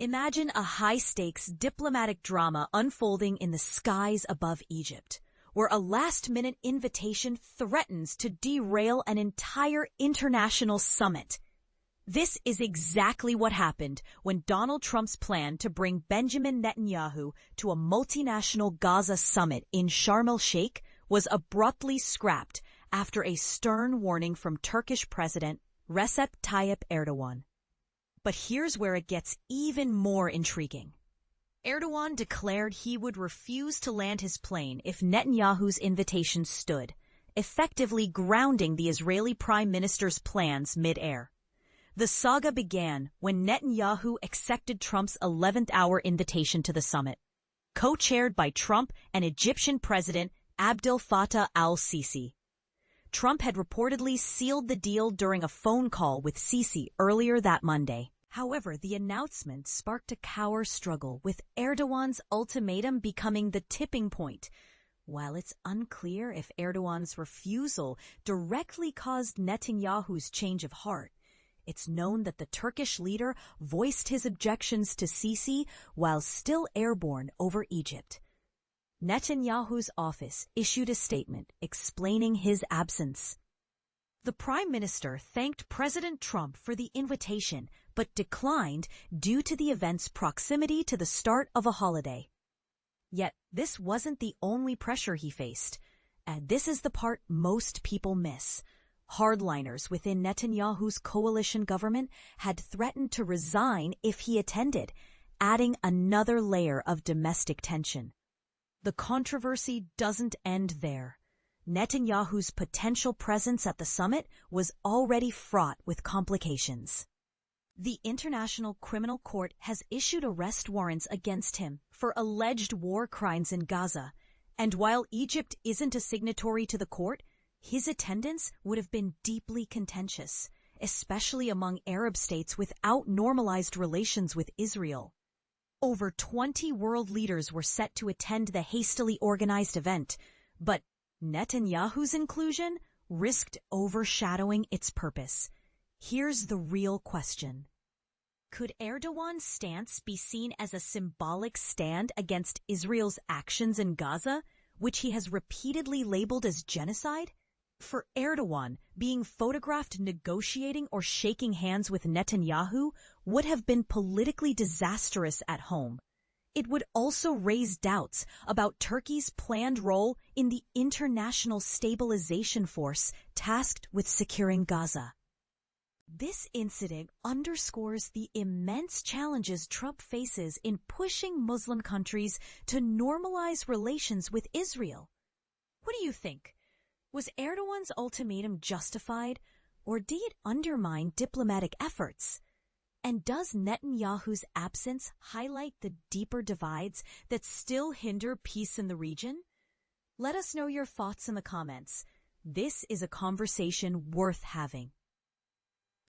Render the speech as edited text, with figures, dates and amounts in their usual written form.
Imagine a high-stakes diplomatic drama unfolding in the skies above Egypt, where a last-minute invitation threatens to derail an entire international summit. This is exactly what happened when Donald Trump's plan to bring Benjamin Netanyahu to a multinational Gaza Summit in Sharm el-Sheikh was abruptly scrapped after a stern warning from Turkish President Recep Tayyip Erdoğan. But here's where it gets even more intriguing. Erdoğan declared he would refuse to land his plane if Netanyahu's invitation stood, effectively grounding the Israeli prime minister's plans mid-air. The saga began when Netanyahu accepted Trump's 11th-hour invitation to the summit, co-chaired by Trump and Egyptian President Abdel Fattah al-Sisi. Trump had reportedly sealed the deal during a phone call with Sisi earlier that Monday. However, the announcement sparked a power struggle, with Erdoğan's ultimatum becoming the tipping point. While it's unclear if Erdoğan's refusal directly caused Netanyahu's change of heart, it's known that the Turkish leader voiced his objections to Sisi while still airborne over Egypt. Netanyahu's office issued a statement explaining his absence. The Prime Minister thanked President Trump for the invitation, but declined due to the event's proximity to the start of a holiday. Yet this wasn't the only pressure he faced, and this is the part most people miss. Hardliners within Netanyahu's coalition government had threatened to resign if he attended, adding another layer of domestic tension. The controversy doesn't end there. Netanyahu's potential presence at the summit was already fraught with complications. The International Criminal Court has issued arrest warrants against him for alleged war crimes in Gaza, and while Egypt isn't a signatory to the court, his attendance would have been deeply contentious, especially among Arab states without normalized relations with Israel. Over 20 world leaders were set to attend the hastily organized event, but Netanyahu's inclusion risked overshadowing its purpose. Here's the real question. Could Erdoğan's stance be seen as a symbolic stand against Israel's actions in Gaza, which he has repeatedly labeled as genocide? For Erdoğan, being photographed negotiating or shaking hands with Netanyahu would have been politically disastrous at home. It would also raise doubts about Turkey's planned role in the international stabilization force tasked with securing Gaza. This incident underscores the immense challenges Trump faces in pushing Muslim countries to normalize relations with Israel. What do you think? Was Erdoğan's ultimatum justified, or did it undermine diplomatic efforts? And does Netanyahu's absence highlight the deeper divides that still hinder peace in the region? Let us know your thoughts in the comments. This is a conversation worth having.